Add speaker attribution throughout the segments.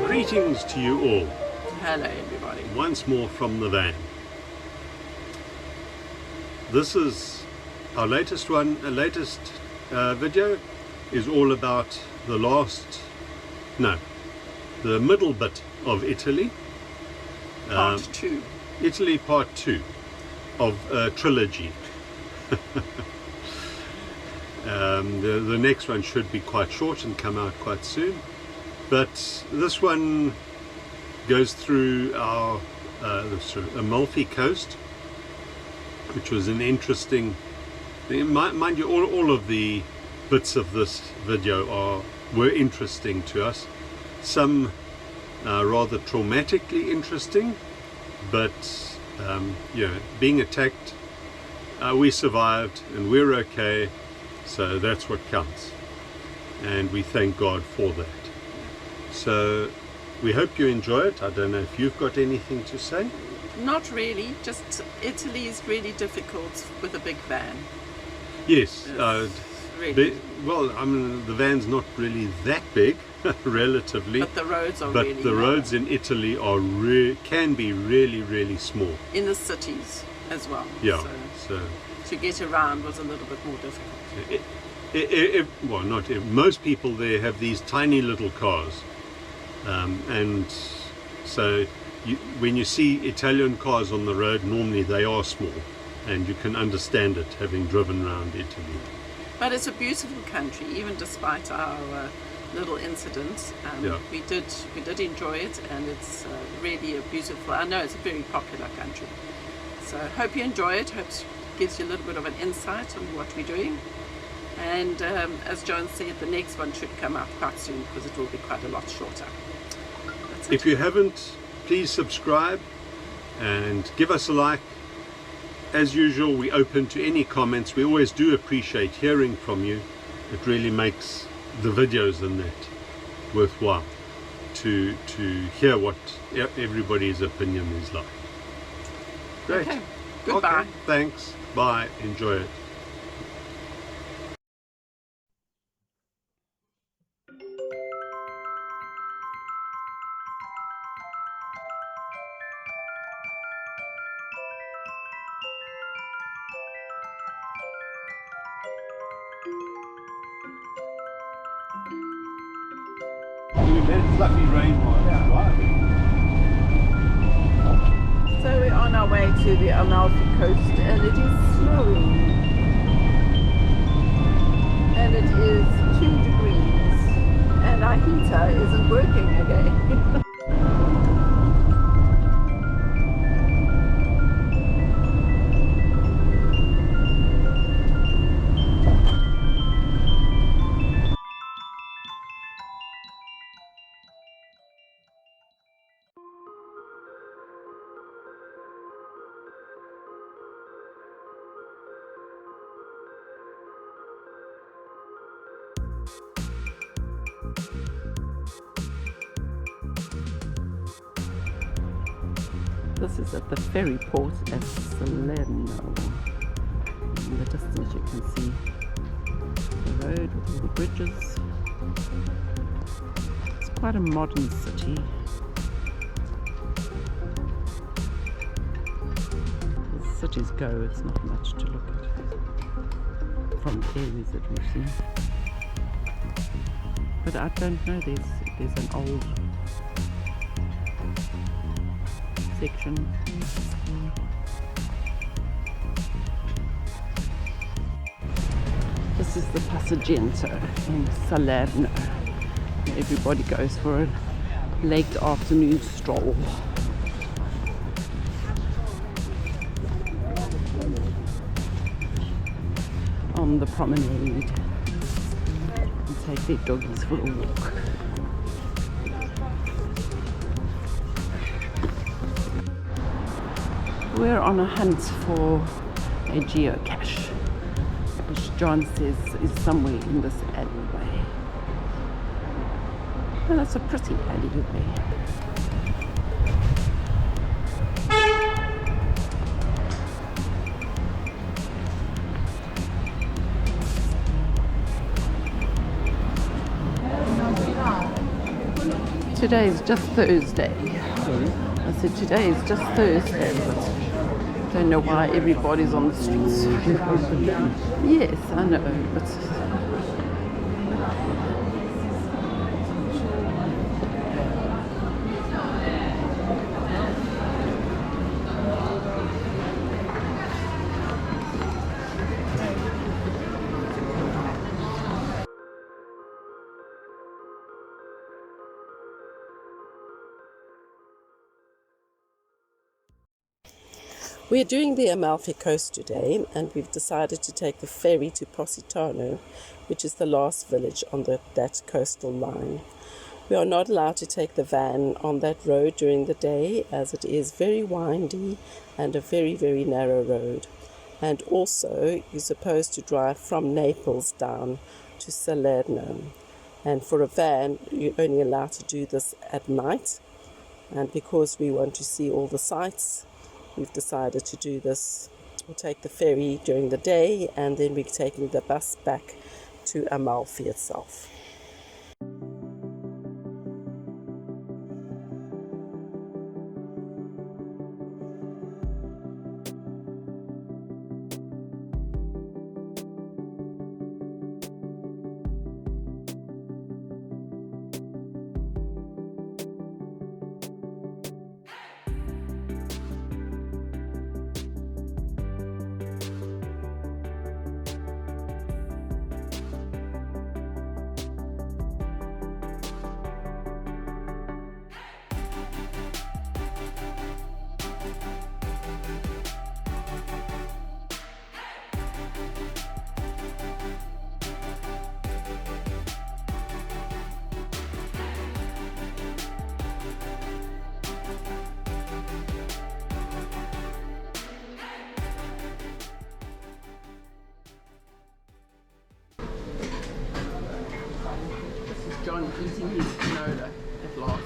Speaker 1: Greetings to you all.
Speaker 2: Hello everybody.
Speaker 1: Once more from the van. This is our latest one. Our latest video is all about the middle bit of Italy.
Speaker 2: Part 2.
Speaker 1: Italy part 2 of a trilogy. The next one should be quite short and come out quite soon. But this one goes through our Amalfi Coast, which was an interesting, mind you, all of the bits of this video were interesting to us. Some rather traumatically interesting, but being attacked, we survived and we're okay, so that's what counts, and we thank God for that. So we hope you enjoy it. I don't know if you've got anything to say.
Speaker 2: Not really, just Italy is really difficult with a big van.
Speaker 1: Yes,
Speaker 2: really.
Speaker 1: The van's not really that big, relatively.
Speaker 2: But the roads are
Speaker 1: but
Speaker 2: really
Speaker 1: the
Speaker 2: narrow.
Speaker 1: roads in Italy can be really, really small.
Speaker 2: In the cities as well.
Speaker 1: Yeah. So
Speaker 2: to get around was a little bit more difficult.
Speaker 1: Most people there have these tiny little cars. And so when you see Italian cars on the road, normally they are small, and you can understand it having driven around Italy.
Speaker 2: But it's a beautiful country, even despite our little incidents. We did enjoy it, and it's really a beautiful, I know it's a very popular country. So hope you enjoy it, hope it gives you a little bit of an insight on what we're doing. And as John said, the next one should come out quite soon because it will be quite a lot shorter.
Speaker 1: If you haven't, please subscribe and give us a like. As usual, we're open to any comments. We always do appreciate hearing from you. It really makes the videos and that worthwhile to hear what everybody's opinion is like. Great.
Speaker 2: Okay. Goodbye.
Speaker 1: Okay, thanks. Bye. Enjoy it. Fluffy rain while driving.
Speaker 2: So we're on our way to the Amalfi Coast, and it is snowing. And it is 2 degrees, and our heater isn't working again. This is at the ferry port at Salerno. In the distance you can see the road with all the bridges. It's quite a modern city. As cities go, it's not much to look at from the areas that we've seen. But I don't know, there's an old section. This is the Passagento in Salerno. Everybody goes for a late afternoon stroll. On the promenade and take their doggies for a walk. We're on a hunt for a geocache, which John says is somewhere in this alleyway. And it's a pretty alleyway. Today is just Thursday.
Speaker 3: Sorry?
Speaker 2: I said today is just Thursday, but I don't know why everybody's on the streets. Yes, I know, but we're doing the Amalfi Coast today, and we've decided to take the ferry to Positano, which is the last village on that coastal line. We are not allowed to take the van on that road during the day, as it is very windy and a very, very narrow road. And also, you're supposed to drive from Naples down to Salerno. And for a van, you're only allowed to do this at night. And because we want to see all the sights, we've decided to do this. We'll take the ferry during the day, and then we're taking the bus back to Amalfi itself. John eating his canola at last.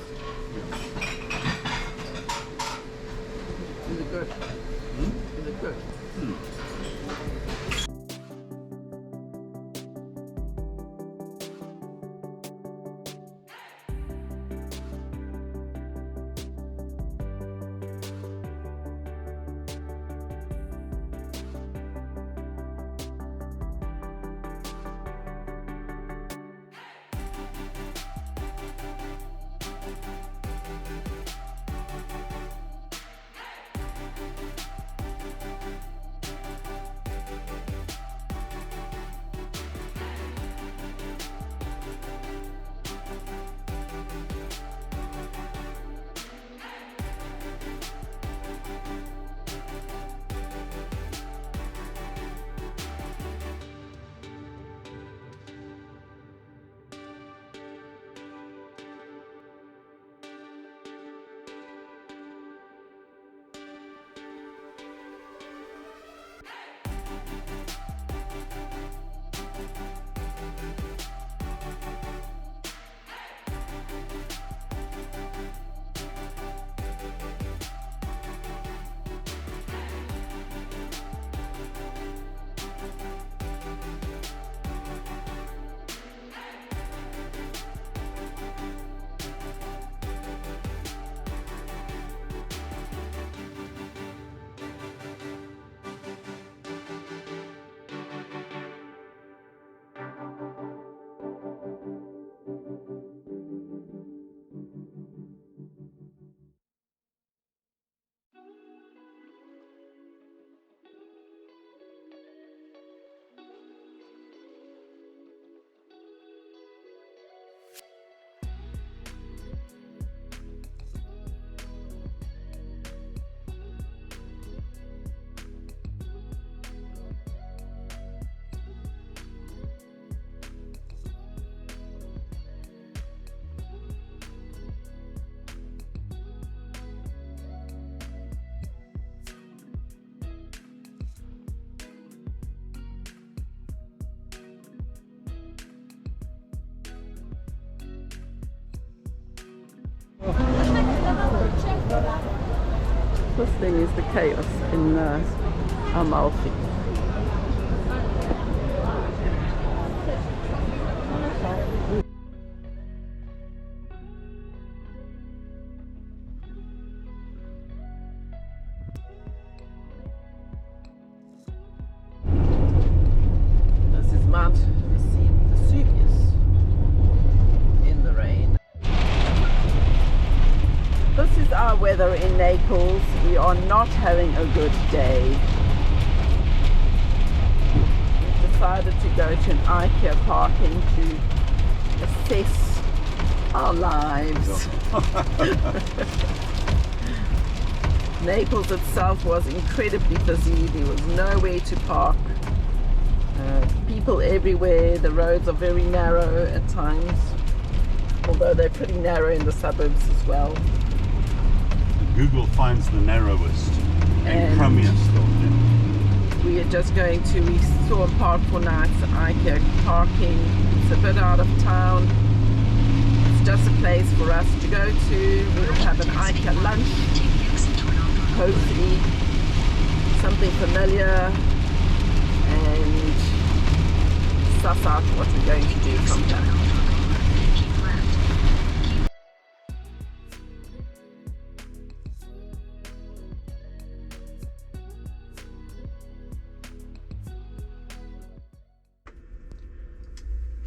Speaker 2: Is it good? Is it good? This thing is the chaos in Amalfi. Mount Vesuvius in the rain. This is our weather in Naples. We are not having a good day. We've decided to go to an IKEA parking to assess our lives. Naples itself was incredibly busy. There was nowhere to park. People everywhere. The roads are very narrow at times, although they're pretty narrow in the suburbs as well.
Speaker 1: Google finds the narrowest and crummiest of them.
Speaker 2: We are just going to, we saw a park for nights, IKEA parking. It's a bit out of town. It's just a place for us to go to. We'll have an IKEA lunch, hopefully something familiar, and suss out what we're going to do from there.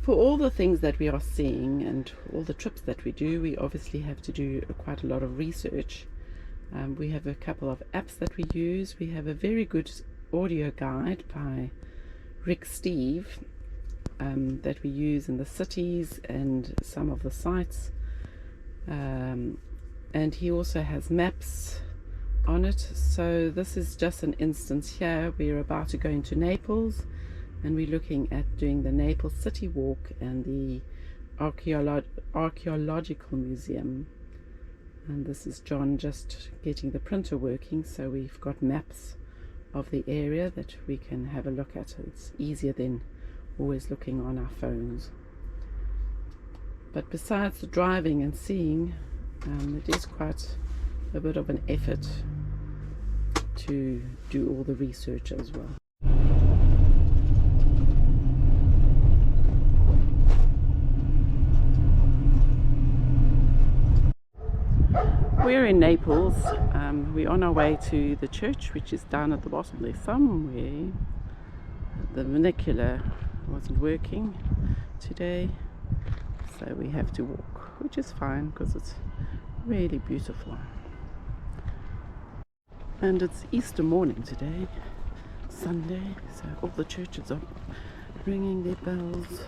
Speaker 2: For all the things that we are seeing and all the trips that we do, we obviously have to do quite a lot of research. We have a couple of apps that we use. We have a very good audio guide by Rick Steve that we use in the cities and some of the sites. And he also has maps on it. So this is just an instance here. We're about to go into Naples, and we're looking at doing the Naples City Walk and the Archaeological Museum. And this is John just getting the printer working, so we've got maps of the area that we can have a look at. It's easier than always looking on our phones. But besides the driving and seeing, it is quite a bit of an effort to do all the research as well. We're in Naples. We're on our way to the church, which is down at the bottom there somewhere. The vernacular wasn't working today, so we have to walk, which is fine because it's really beautiful. And it's Easter morning today, Sunday, so all the churches are ringing their bells.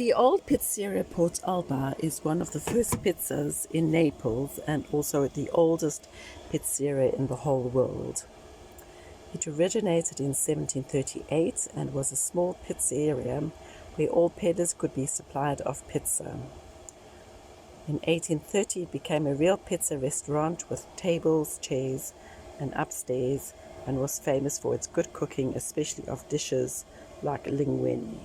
Speaker 2: The old pizzeria Port Alba is one of the first pizzas in Naples and also the oldest pizzeria in the whole world. It originated in 1738 and was a small pizzeria where all peddlers could be supplied of pizza. In 1830 it became a real pizza restaurant with tables, chairs and upstairs, and was famous for its good cooking, especially of dishes like linguine.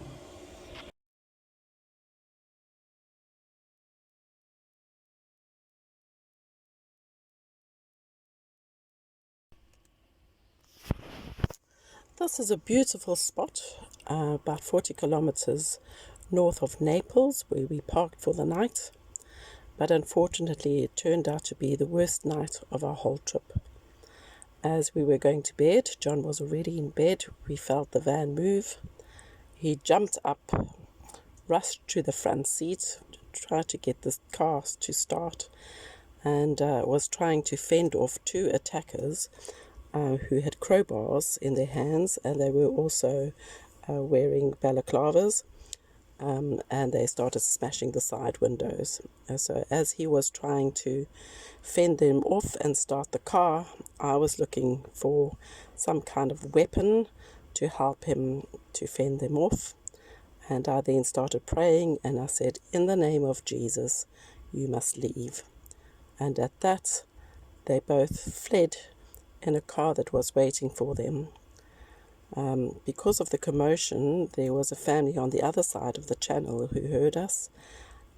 Speaker 2: This is a beautiful spot, about 40 kilometers north of Naples, where we parked for the night. But unfortunately, it turned out to be the worst night of our whole trip. As we were going to bed, John was already in bed. We felt the van move. He jumped up, rushed to the front seat, tried to get the car to start, and was trying to fend off two attackers who had crowbars in their hands, and they were also wearing balaclavas, and they started smashing the side windows. So as he was trying to fend them off and start the car, I was looking for some kind of weapon to help him to fend them off. And I then started praying, and I said, "In the name of Jesus, you must leave." And at that, they both fled in a car that was waiting for them. Because of the commotion, there was a family on the other side of the channel who heard us,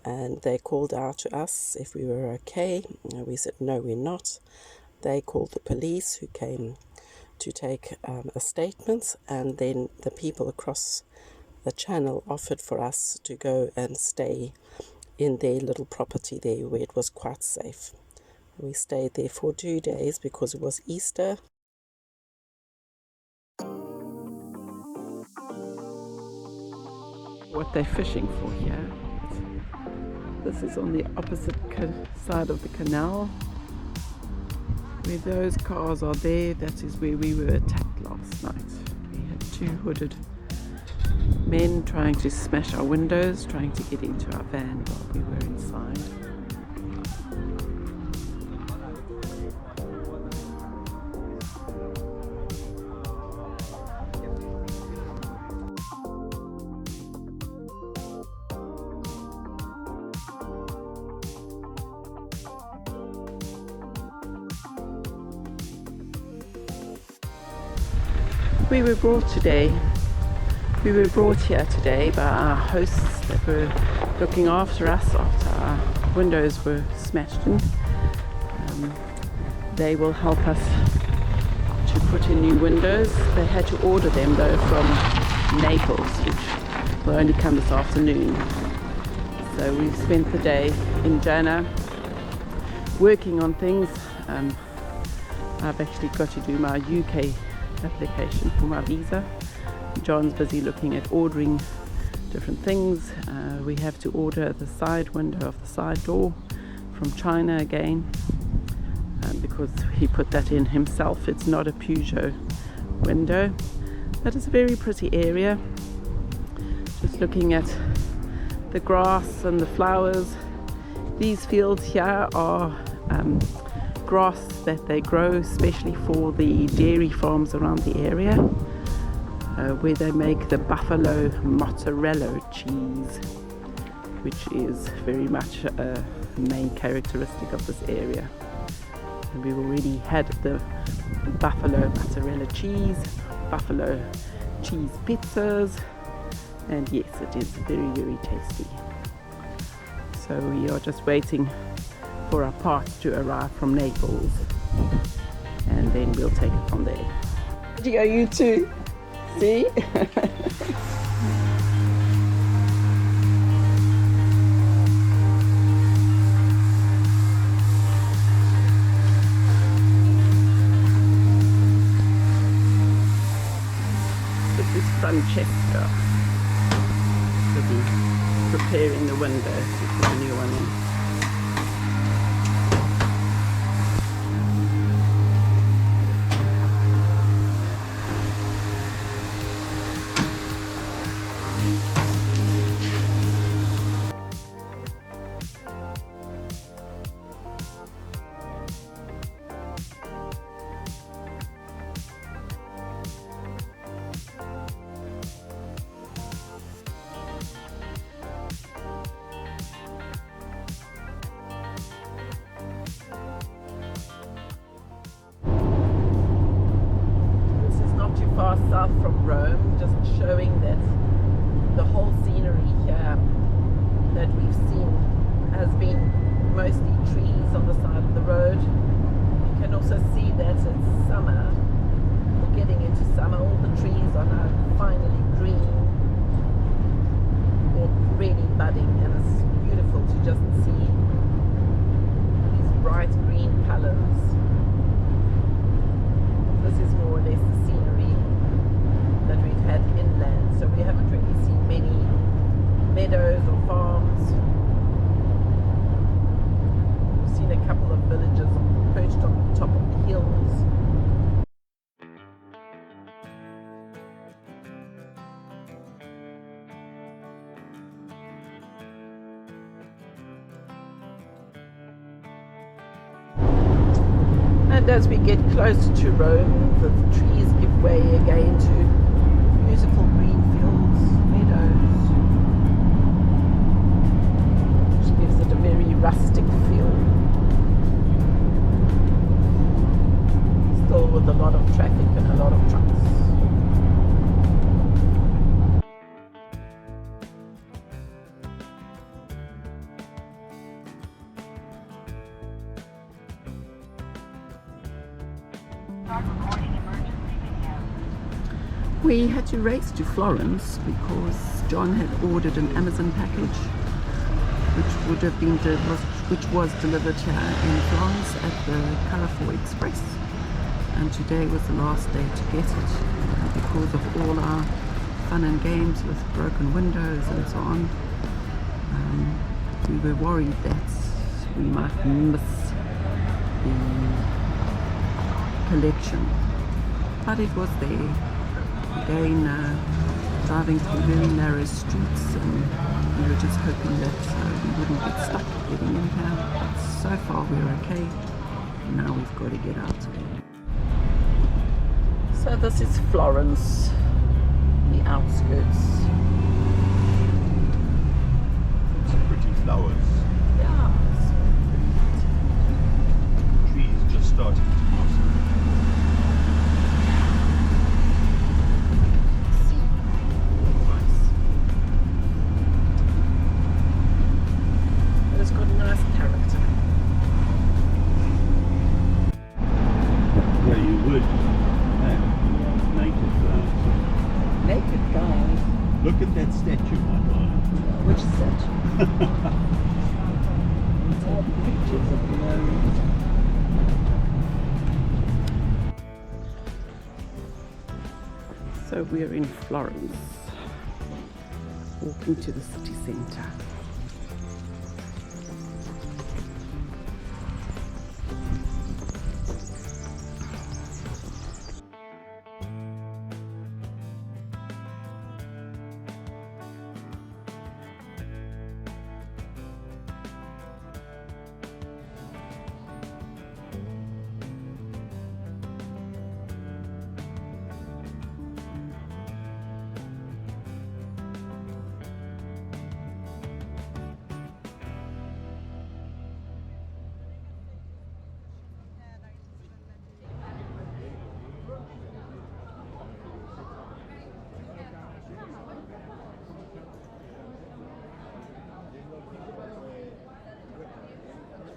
Speaker 2: and they called out to us if we were okay. We said, "No, we're not." They called the police, who came to take a statement, and then the people across the channel offered for us to go and stay in their little property there, where it was quite safe. We stayed there for 2 days because it was Easter. What they're fishing for here. This is on the opposite side of the canal. Where those cars are there, that is where we were attacked last night. We had two hooded men trying to smash our windows, trying to get into our van while we were inside. We were brought here today by our hosts that were looking after us after our windows were smashed in. They will help us to put in new windows. They had to order them though from Naples, which will only come this afternoon. So we spent the day in Jana working on things. I've actually got to do my UK application for my visa. John's busy looking at ordering different things. We have to order the side window of the side door from China again, because he put that in himself. It's not a Peugeot window, but it's a very pretty area. Just looking at the grass and the flowers. These fields here are grass that they grow especially for the dairy farms around the area, where they make the buffalo mozzarella cheese, which is very much a main characteristic of this area. And we've already had the buffalo mozzarella cheese, buffalo cheese pizzas, and yes, it is very, very tasty. So we are just waiting for our parts to arrive from Naples, and then we'll take it from there. Are you too? See? This is Francesca. We'll be preparing the window to put the new one in. south from Rome, just showing that the whole scenery here that we've seen has been mostly trees on the side of the road. You can also see that it's summer, we're getting into summer, all the trees are now finally green or really budding, and it's beautiful to just see these bright green colors. This is more or less the scenery that we've had inland, so we haven't really seen many meadows or farms. We've seen a couple of villages perched on the top of the hills. And as we get closer to Rome, the trees give way again to beautiful green fields, meadows, which gives it a very rustic feel. Still with a lot of traffic and a lot of trucks. We had to race to Florence because John had ordered an Amazon package which was delivered here in Florence at the Colourful Express, and today was the last day to get it because of all our fun and games with broken windows and so on. We were worried that we might miss the collection, but it was there. Again, driving through very narrow streets, and we were just hoping that we wouldn't get stuck getting in here. But so far we're okay. Now we've got to get out again. So this is Florence, the outskirts.
Speaker 1: Some pretty flowers.
Speaker 2: Yeah.
Speaker 1: Trees just starting to blossom. Look at that statue, my God.
Speaker 2: Which statue? It's all pictures of the So we're in Florence, walking to the city centre.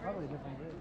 Speaker 3: Probably a different bridge.